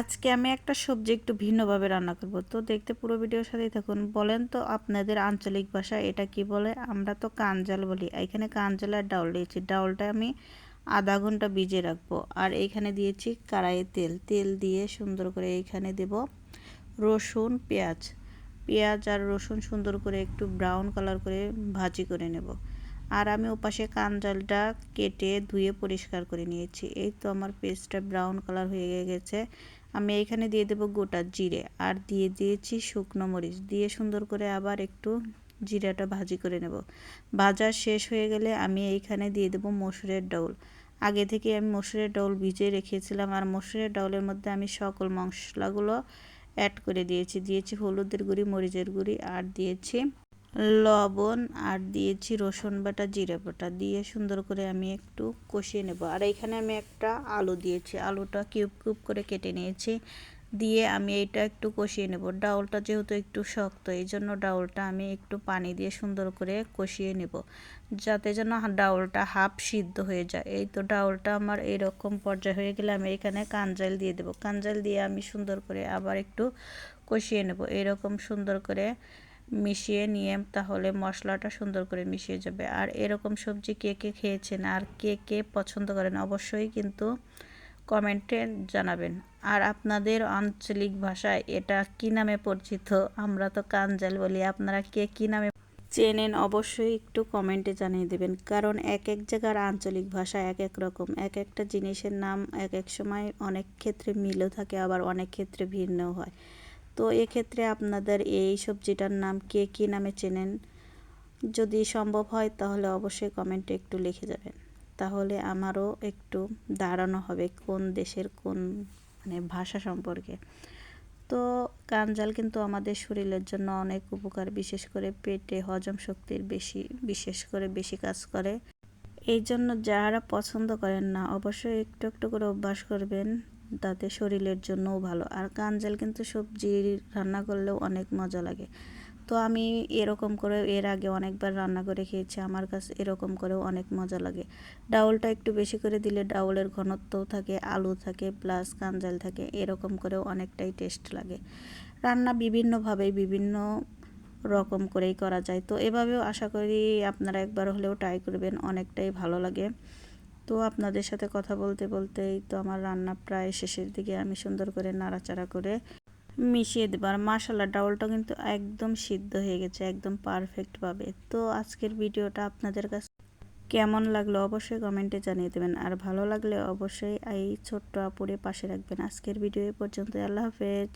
আজকে আমি একটা সবজি একটু ভিন্নভাবে রান্না করব, তো দেখতে পুরো ভিডিওর সাথেই থাকুন। বলেন তো আপনাদের আঞ্চলিক ভাষায় এটা কি বলে? আমরা তো কাঞ্জাল বলি। এখানে কাঞ্জালের ডাউল দিয়েছি, ডাউলটা আমি আধা ঘন্টা ভিজিয়ে রাখবো। আর এইখানে দিয়েছি কড়াইয়ে তেল, তেল দিয়ে সুন্দর করে এইখানে দেব রসুন পেঁয়াজ, পেঁয়াজ আর রসুন সুন্দর করে একটু ব্রাউন কালার করে ভাজি করে নেব। আর আমি ওপাশে কাঞ্জালটা কেটে ধুয়ে পরিষ্কার করে নিয়েছি। এই তো আমার পেস্টটা ব্রাউন কালার হয়ে গেছে। আমি এখানে দিয়ে দেব গোটা জিরে, আর দিয়ে দিয়েছি শুকনো মরিচ, দিয়ে সুন্দর করে আবার একটু জিরাটা ভাজি করে নেব। ভাজা শেষ হয়ে গেলে আমি এইখানে দিয়ে দেব মসুরের ডাউল। আগে থেকে আমি মসুরের ডাউল ভিজিয়ে রেখেছিলাম, আর মসুরের ডাউলের মধ্যে আমি সকল মশলাগুলো অ্যাড করে দিয়েছি। দিয়েছি হলুদের গুঁড়ি, মরিচের গুঁড়ি, আর দিয়েছি লবণ, আর দিয়েছি রসুন বাটা, জিরে বাটা, দিয়ে সুন্দর করে আমি একটু কষিয়ে নেব। আর এখানে আমি একটা আলু দিয়েছি, আলুটা কিউব কিউব করে কেটে নিয়েছি, দিয়ে আমি এইটা একটু কষিয়ে নেব। ডাউলটা যেহেতু একটু শক্ত, এই জন্য ডাউলটা আমি একটু পানি দিয়ে সুন্দর করে কষিয়ে নেব, যাতে যেন ডাউলটা হাফ সিদ্ধ হয়ে যায়। এই তো ডাউলটা আমার এরকম পর্যায়ে হয়ে গেলে আমি এখানে কাঞ্জাল দিয়ে দেব। কাঞ্জাল দিয়ে আমি সুন্দর করে আবার একটু কষিয়ে নেব, এরকম সুন্দর করে মিশিয়ে নিয়ে, তাহলে মশলাটা সুন্দর করে মিশিয়ে যাবে। আর এরকম সবজি কে কে খেয়েছেন আর কে কে পছন্দ করেন অবশ্যই কিন্তু কমেন্টে জানাবেন। আর আপনাদের আঞ্চলিক ভাষায় এটা কি নামে পরিচিত? আমরা তো কাঞ্জাল বলি, আপনারা কে কি নামে চেনেন অবশ্যই একটু কমেন্টে জানিয়ে দেবেন। কারণ এক এক জায়গার আঞ্চলিক ভাষা এক এক রকম, এক একটা জিনিসের নাম এক এক সময় অনেক ক্ষেত্রে মিলও থাকে, আবার অনেক ক্ষেত্রে ভিন্নও হয়। তো এক্ষেত্রে আপনাদের এই সবজিটার নাম কে কী নামে চেনেন, যদি সম্ভব হয় তাহলে অবশ্যই কমেন্টে একটু লিখে যাবেন, তাহলে আমারও একটু ধারণা হবে কোন দেশের কোন ভাষা সম্পর্কে। তো কাঞ্জাল কিন্তু আমাদের শরীরের জন্য অনেক উপকার, বিশেষ করে পেটে হজম শক্তির বিশেষ করে বেশি কাজ করে। এই জন্য যারা পছন্দ করেন না অবশ্যই একটু একটু করে অভ্যাস করবেন, তাতে শরীরের জন্যও ভালো। আর কাঞ্জাল কিন্তু সবজি রান্না করলেও অনেক মজা লাগে। তো আমি এরকম করে এর আগে অনেকবার রান্না করে খেয়েছি, আমার কাছে এরকম করেও অনেক মজা লাগে। ডাউলটা একটু বেশি করে দিলে ডাউলের ঘনত্বও থাকে, আলু থাকে, প্লাস কাঞ্জাল থাকে, এরকম করেও অনেকটাই টেস্ট লাগে। রান্না বিভিন্নভাবে বিভিন্ন রকম করেই করা যায়, তো এভাবেও আশা করি আপনারা একবার হলেও ট্রাই করবেন, অনেকটাই ভালো লাগে। তো আপনাদের সাথে কথা বলতে বলতেই তো আমার রান্না প্রায় শেষের দিকে, আমি সুন্দর করে নাড়াচাড়া করে মিশিয়ে দেবো। আর মাশাআল্লাহ ডাউলটা কিন্তু একদম সিদ্ধ হয়ে গেছে, একদম পারফেক্টভাবে। তো আজকের ভিডিওটা আপনাদের কাছে কেমন লাগলো অবশ্যই কমেন্টে জানিয়ে দেবেন, আর ভালো লাগলে অবশ্যই এই ছোট্ট আপুরে পাশে রাখবেন। আজকের ভিডিও এই পর্যন্ত, আল্লাহ হাফেজ।